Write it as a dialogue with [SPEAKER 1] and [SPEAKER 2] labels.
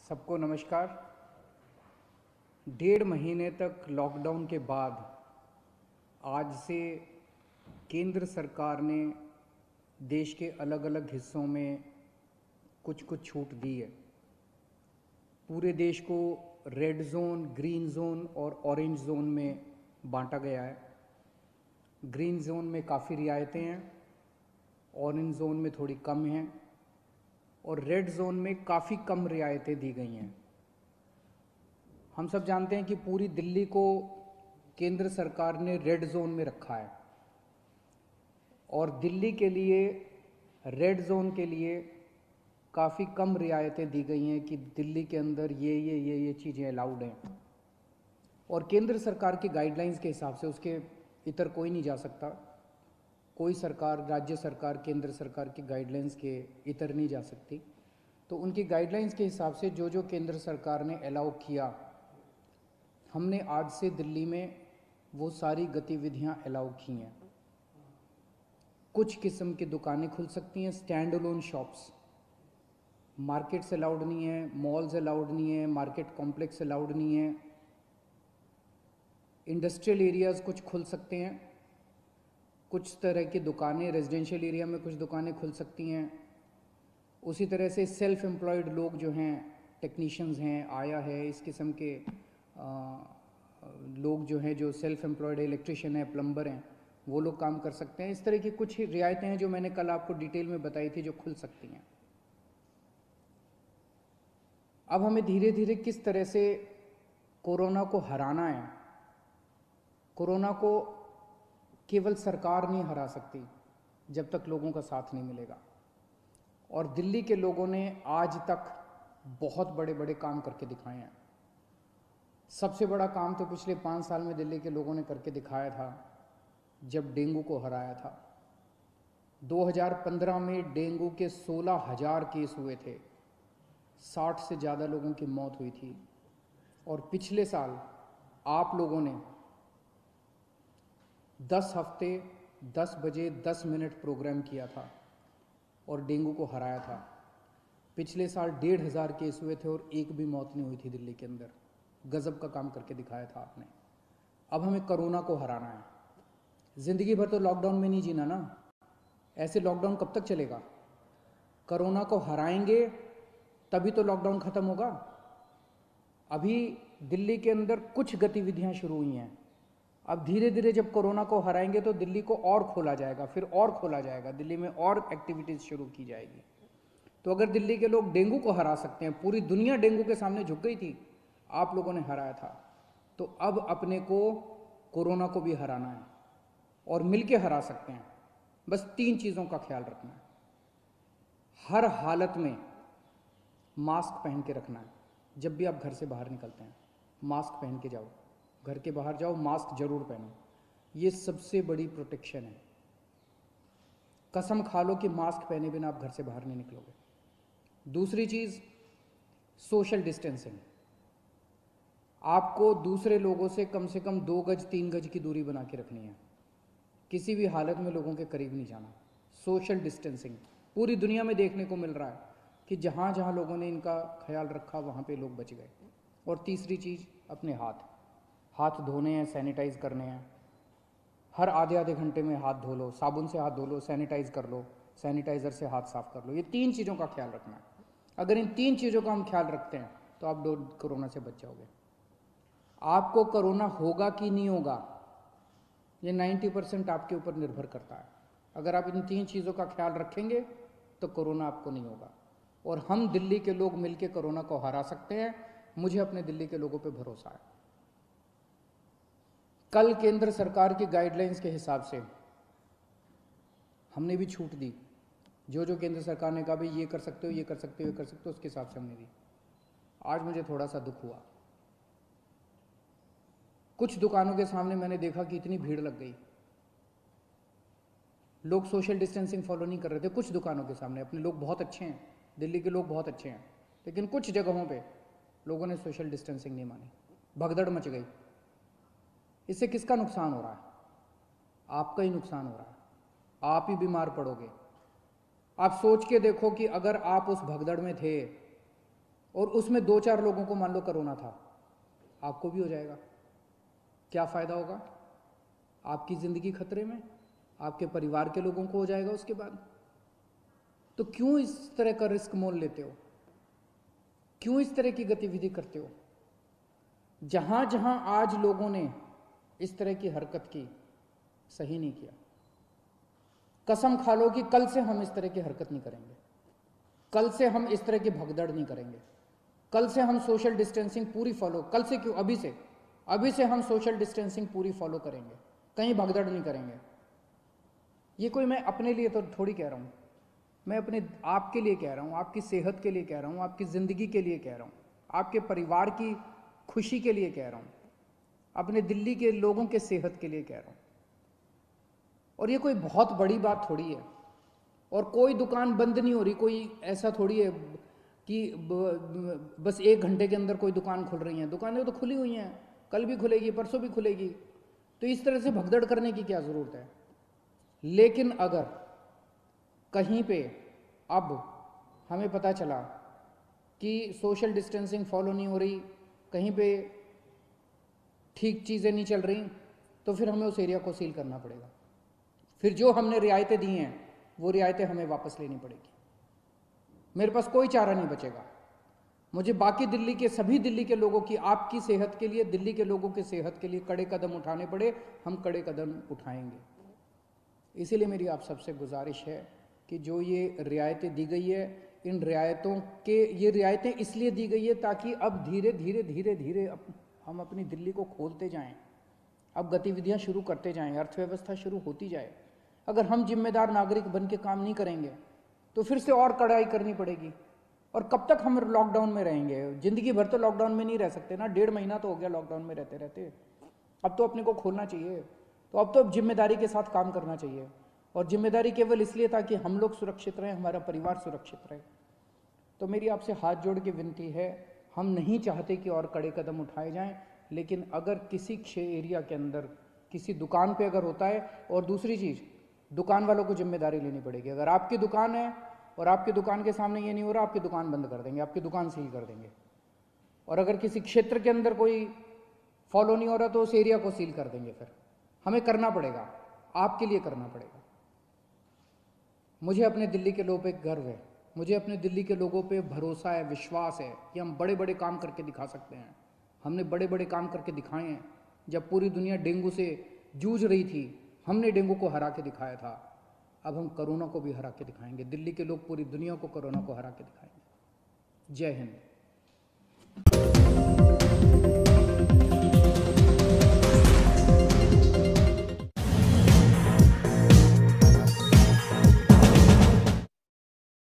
[SPEAKER 1] सबको नमस्कार। 1.5 महीने तक लॉकडाउन के बाद आज से केंद्र सरकार ने देश के अलग अलग हिस्सों में कुछ कुछ छूट दी है। पूरे देश को रेड जोन, ग्रीन जोन और ऑरेंज जोन में बांटा गया है। ग्रीन जोन में काफ़ी रियायतें हैं, ऑरेंज जोन में थोड़ी कम हैं और रेड जोन में काफ़ी कम रियायतें दी गई हैं। हम सब जानते हैं कि पूरी दिल्ली को केंद्र सरकार ने रेड जोन में रखा है और दिल्ली के लिए रेड जोन के लिए काफ़ी कम रियायतें दी गई हैं कि दिल्ली के अंदर ये चीज़ें अलाउड हैं और केंद्र सरकार की गाइडलाइंस के हिसाब से उसके इतर कोई नहीं जा सकता। कोई सरकार, राज्य सरकार केंद्र सरकार की गाइडलाइंस के इतर नहीं जा सकती। तो उनकी गाइडलाइंस के हिसाब से जो जो केंद्र सरकार ने अलाउ किया, हमने आज से दिल्ली में वो सारी गतिविधियां अलाउ की हैं। कुछ किस्म की दुकानें खुल सकती हैं, stand alone shops. Markets allowed नहीं है, मॉल्स अलाउड नहीं है, मार्केट कॉम्प्लेक्स अलाउड नहीं है। इंडस्ट्रियल एरियाज़ कुछ खुल सकते हैं, कुछ तरह की दुकानें रेजिडेंशियल एरिया में कुछ दुकानें खुल सकती हैं। उसी तरह से सेल्फ एम्प्लॉयड लोग जो हैं, टेक्नीशियंस हैं, आया है, इस किस्म के लोग जो हैं, जो सेल्फ एम्प्लॉयड इलेक्ट्रिशियन है, प्लम्बर हैं, वो लोग काम कर सकते हैं। इस तरह की कुछ रियायतें हैं जो मैंने कल आपको डिटेल में बताई थी, जो खुल सकती हैं। अब हमें धीरे धीरे किस तरह से कोरोना को हराना है। कोरोना को केवल सरकार नहीं हरा सकती जब तक लोगों का साथ नहीं मिलेगा। और दिल्ली के लोगों ने आज तक बहुत बड़े बड़े काम करके दिखाए हैं। सबसे बड़ा काम तो पिछले 5 साल में दिल्ली के लोगों ने करके दिखाया था जब डेंगू को हराया था। 2015 में डेंगू के 16,000 केस हुए थे, 60 से ज़्यादा लोगों की मौत हुई थी। और पिछले साल आप लोगों ने 10 हफ्ते 10 बजे 10 मिनट प्रोग्राम किया था और डेंगू को हराया था। पिछले साल 1,500 केस हुए थे और एक भी मौत नहीं हुई थी दिल्ली के अंदर। गजब का काम करके दिखाया था आपने। अब हमें कोरोना को हराना है। ज़िंदगी भर तो लॉकडाउन में नहीं जीना ना। ऐसे लॉकडाउन कब तक चलेगा? कोरोना को हराएंगे तभी तो लॉकडाउन ख़त्म होगा। अभी दिल्ली के अंदर कुछ गतिविधियां शुरू हुई हैं। अब धीरे धीरे जब कोरोना को हराएंगे तो दिल्ली को और खोला जाएगा, फिर और खोला जाएगा, दिल्ली में और एक्टिविटीज़ शुरू की जाएगी। तो अगर दिल्ली के लोग डेंगू को हरा सकते हैं, पूरी दुनिया डेंगू के सामने झुक गई थी, आप लोगों ने हराया था, तो अब अपने को कोरोना को भी हराना है और मिलके हरा सकते हैं। बस 3 चीज़ों का ख्याल रखना है। हर हालत में मास्क पहन के रखना है। जब भी आप घर से बाहर निकलते हैं मास्क पहन के जाओ। घर के बाहर जाओ, मास्क जरूर पहनो। ये सबसे बड़ी प्रोटेक्शन है। कसम खा लो कि मास्क पहने बिना आप घर से बाहर नहीं निकलोगे। दूसरी चीज़, सोशल डिस्टेंसिंग। आपको दूसरे लोगों से कम 2 गज 3 गज की दूरी बना के रखनी है। किसी भी हालत में लोगों के करीब नहीं जाना। सोशल डिस्टेंसिंग पूरी दुनिया में देखने को मिल रहा है कि जहाँ जहाँ लोगों ने इनका ख्याल रखा वहाँ पे लोग बच गए। और तीसरी चीज़, अपने हाथ धोने हैं, सैनिटाइज करने हैं। हर आधे आधे घंटे में हाथ धो लो, साबुन से हाथ धो लो, सैनिटाइज कर लो, सैनिटाइज़र से हाथ साफ कर लो। ये 3 चीज़ों का ख्याल रखना है। अगर इन 3 चीज़ों का हम ख्याल रखते हैं तो आप कोरोना से बच जाओगे। आपको कोरोना होगा कि नहीं होगा, ये 90% आपके ऊपर निर्भर करता है। अगर आप इन 3 चीज़ों का ख्याल रखेंगे तो कोरोना आपको नहीं होगा। और हम दिल्ली के लोग मिलकर कोरोना को हरा सकते हैं। मुझे अपने दिल्ली के लोगों पे भरोसा है। कल केंद्र सरकार की गाइडलाइंस के हिसाब से हमने भी छूट दी। जो जो केंद्र सरकार ने कहा भाई ये कर सकते हो, ये कर सकते हो, ये कर सकते हो, उसके हिसाब से हमने दी। आज मुझे थोड़ा सा दुख हुआ। कुछ दुकानों के सामने मैंने देखा कि इतनी भीड़ लग गई। लोग सोशल डिस्टेंसिंग फॉलो नहीं कर रहे थे। कुछ दुकानों के सामने अपने लोग बहुत अच्छे हैं, दिल्ली के लोग बहुत अच्छे हैं, लेकिन कुछ जगहों पे लोगों ने सोशल डिस्टेंसिंग नहीं मानी, भगदड़ मच गई। इससे किसका नुकसान हो रहा है? आपका ही नुकसान हो रहा है। आप ही बीमार पड़ोगे। आप सोच के देखो कि अगर आप उस भगदड़ में थे और उसमें 2-4 लोगों को मान लो कोरोना था, आपको भी हो जाएगा, क्या फ़ायदा होगा? आपकी ज़िंदगी खतरे में, आपके परिवार के लोगों को हो जाएगा उसके बाद। तो क्यों इस तरह का रिस्क मोल लेते हो? क्यों इस तरह की गतिविधि करते हो? जहां जहां आज लोगों ने इस तरह की हरकत की, सही नहीं किया। कसम खा लो कि कल से हम इस तरह की हरकत नहीं करेंगे, कल से हम इस तरह की भगदड़ नहीं करेंगे, कल से हम सोशल डिस्टेंसिंग पूरी फॉलो, कल से क्यों, अभी से हम सोशल डिस्टेंसिंग पूरी फॉलो करेंगे, कहीं भगदड़ नहीं करेंगे। ये कोई मैं अपने लिए तो थोड़ी कह रहा हूँ, मैं अपने आपके लिए कह रहा हूँ, आपकी सेहत के लिए कह रहा हूँ, आपकी ज़िंदगी के लिए कह रहा हूँ, आपके परिवार की खुशी के लिए कह रहा हूँ, अपने दिल्ली के लोगों के सेहत के लिए कह रहा हूँ। और ये कोई बहुत बड़ी बात थोड़ी है, और कोई दुकान बंद नहीं हो रही, कोई ऐसा थोड़ी है कि बस 1 घंटे के अंदर कोई दुकान खुल रही है। दुकानें तो खुली हुई हैं, कल भी खुलेगी, परसों भी खुलेगी, तो इस तरह से भगदड़ करने की क्या ज़रूरत है? लेकिन अगर कहीं पे अब हमें पता चला कि सोशल डिस्टेंसिंग फॉलो नहीं हो रही, कहीं पे ठीक चीज़ें नहीं चल रही, तो फिर हमें उस एरिया को सील करना पड़ेगा। फिर जो हमने रियायतें दी हैं वो रियायतें हमें वापस लेनी पड़ेगी। मेरे पास कोई चारा नहीं बचेगा। मुझे बाकी दिल्ली के सभी दिल्ली के लोगों की, आपकी सेहत के लिए, दिल्ली के लोगों की सेहत के लिए कड़े कदम उठाने पड़े, हम कड़े कदम उठाएंगे। इसीलिए मेरी आप सबसे गुजारिश है कि जो ये रियायतें दी गई है, इन रियायतों के, ये रियायतें इसलिए दी गई है ताकि अब धीरे धीरे धीरे धीरे हम अपनी दिल्ली को खोलते जाएं, अब गतिविधियां शुरू करते जाएं, अर्थव्यवस्था शुरू होती जाए। अगर हम जिम्मेदार नागरिक बन के काम नहीं करेंगे तो फिर से और कड़ाई करनी पड़ेगी। और कब तक हम लॉकडाउन में रहेंगे? जिंदगी भर तो लॉकडाउन में नहीं रह सकते ना, 1.5 महीना तो हो गया लॉकडाउन में रहते रहते। अब तो अपने को खोलना चाहिए, तो अब तो जिम्मेदारी के साथ काम करना चाहिए। और जिम्मेदारी केवल इसलिए ताकि हम लोग सुरक्षित रहें, हमारा परिवार सुरक्षित रहे। तो मेरी आपसे हाथ जोड़ के विनती है, हम नहीं चाहते कि और कड़े कदम उठाए जाएं, लेकिन अगर किसी एरिया के अंदर किसी दुकान पे अगर होता है, और दूसरी चीज़, दुकान वालों को जिम्मेदारी लेनी पड़ेगी। अगर आपकी दुकान है और आपकी दुकान के सामने ये नहीं हो रहा, आपकी दुकान बंद कर देंगे, आपकी दुकान सील कर देंगे। और अगर किसी क्षेत्र के अंदर कोई फॉलो नहीं हो रहा तो उस एरिया को सील कर देंगे। फिर हमें करना पड़ेगा, आपके लिए करना पड़ेगा। मुझे अपने दिल्ली के लोगों पे गर्व है, मुझे अपने दिल्ली के लोगों पे भरोसा है, विश्वास है कि हम बड़े बड़े काम करके दिखा सकते हैं। हमने बड़े बड़े काम करके दिखाए हैं। जब पूरी दुनिया डेंगू से जूझ रही थी, हमने डेंगू को हरा के दिखाया था। अब हम कोरोना को भी हरा के दिखाएंगे। दिल्ली के लोग पूरी दुनिया को कोरोना को हरा के दिखाएंगे। जय हिंद।